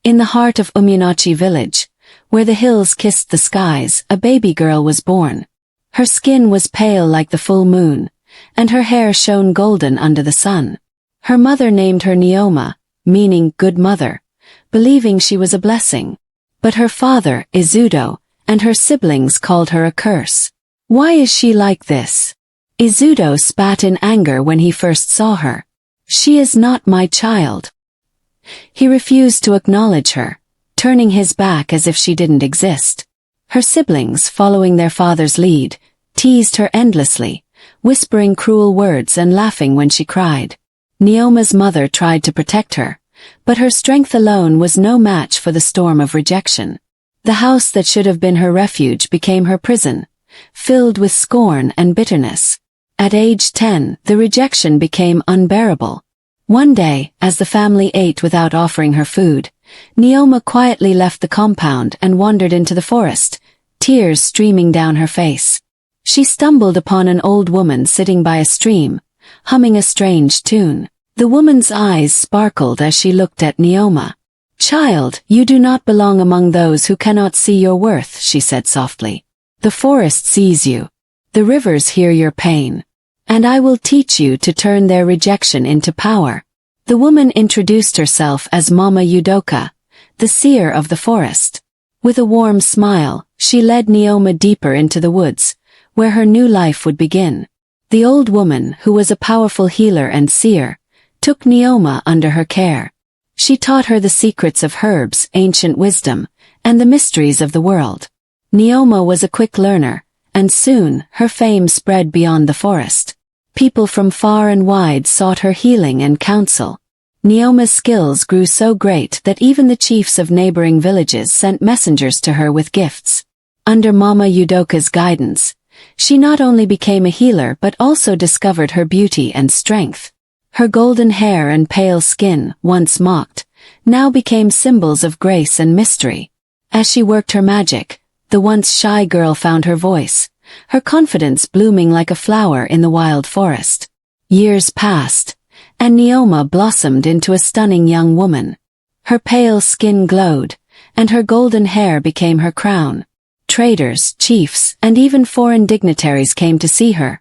In the heart of Uminachi village, where the hills kissed the skies, a baby girl was born. Her skin was pale like the full moon, and her hair shone golden under the sun. Her mother named her Nneoma, meaning good mother, believing she was a blessing. But her father, Izudo, and her siblings called her a curse. Why is she like this? Izudo spat in anger when he first saw her. She is not my child. He refused to acknowledge her, turning his back as if she didn't exist. Her siblings, following their father's lead, teased her endlessly, whispering cruel words and laughing when she cried. Nneoma's mother tried to protect her, but her strength alone was no match for the storm of rejection. The house that should have been her refuge became her prison, filled with scorn and bitterness. At age 10, the rejection became unbearable. One day, as the family ate without offering her food, Nneoma quietly left the compound and wandered into the forest, tears streaming down her face. She stumbled upon an old woman sitting by a stream, humming a strange tune. The woman's eyes sparkled as she looked at Nneoma. "Child, you do not belong among those who cannot see your worth," she said softly. "The forest sees you. The rivers hear your pain. And I will teach you to turn their rejection into power." The woman introduced herself as Mama Yudoka, the seer of the forest. With a warm smile, she led Nneoma deeper into the woods, where her new life would begin. The old woman, who was a powerful healer and seer, took Nneoma under her care. She taught her the secrets of herbs, ancient wisdom, and the mysteries of the world. Nneoma was a quick learner, and soon her fame spread beyond the forest. People from far and wide sought her healing and counsel. Nneoma's skills grew so great that even the chiefs of neighboring villages sent messengers to her with gifts. Under Mama Yudoka's guidance, she not only became a healer but also discovered her beauty and strength. Her golden hair and pale skin, once mocked, now became symbols of grace and mystery. As she worked her magic, the once shy girl found her voice, her confidence blooming like a flower in the wild forest. Years passed, and Nneoma blossomed into a stunning young woman. Her pale skin glowed, and her golden hair became her crown. Traders, chiefs, and even foreign dignitaries came to see her,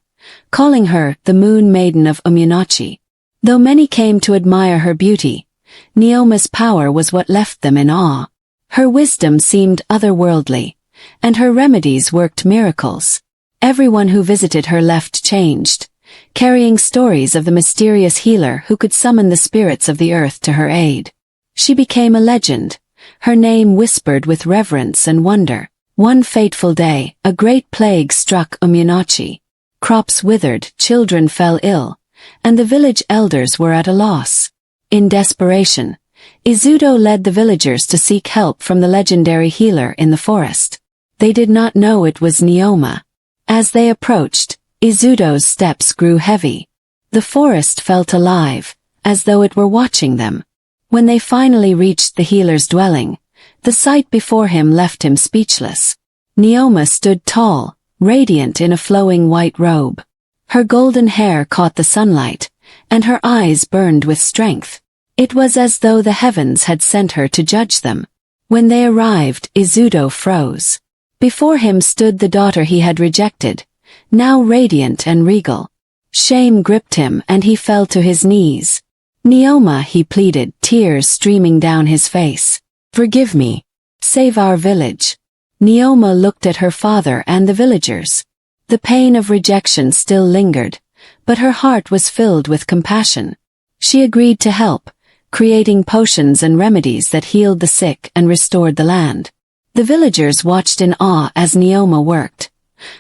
calling her the Moon Maiden of Uminachi. Though many came to admire her beauty, Nneoma's power was what left them in awe. Her wisdom seemed otherworldly, and her remedies worked miracles. Everyone who visited her left changed, carrying stories of the mysterious healer who could summon the spirits of the earth to her aid. She became a legend, her name whispered with reverence and wonder. One fateful day, a great plague struck Uminachi. Crops withered, children fell ill, and the village elders were at a loss. In desperation, Izudo led the villagers to seek help from the legendary healer in the forest. They did not know it was Nneoma. As they approached, Izudo's steps grew heavy. The forest felt alive, as though it were watching them. When they finally reached the healer's dwelling, the sight before him left him speechless. Nneoma stood tall, radiant in a flowing white robe. Her golden hair caught the sunlight, and her eyes burned with strength. It was as though the heavens had sent her to judge them. When they arrived, Izudo froze. Before him stood the daughter he had rejected, now radiant and regal. Shame gripped him and he fell to his knees. "Nneoma," he pleaded, tears streaming down his face. "Forgive me. Save our village." Nneoma looked at her father and the villagers. The pain of rejection still lingered, but her heart was filled with compassion. She agreed to help, creating potions and remedies that healed the sick and restored the land. The villagers watched in awe as Nneoma worked,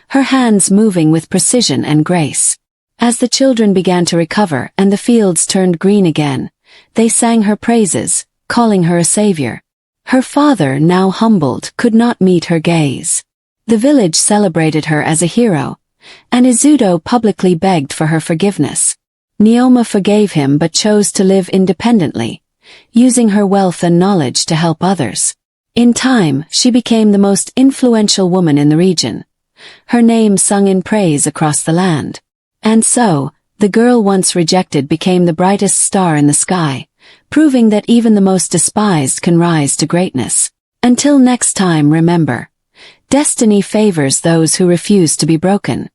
her hands moving with precision and grace. As the children began to recover and the fields turned green again, they sang her praises, calling her a savior. Her father, now humbled, could not meet her gaze. The village celebrated her as a hero, and Izudo publicly begged for her forgiveness. Nneoma forgave him but chose to live independently, using her wealth and knowledge to help others. In time, she became the most influential woman in the region, her name sung in praise across the land. And so, the girl once rejected became the brightest star in the sky, proving that even the most despised can rise to greatness. Until next time, remember, destiny favors those who refuse to be broken.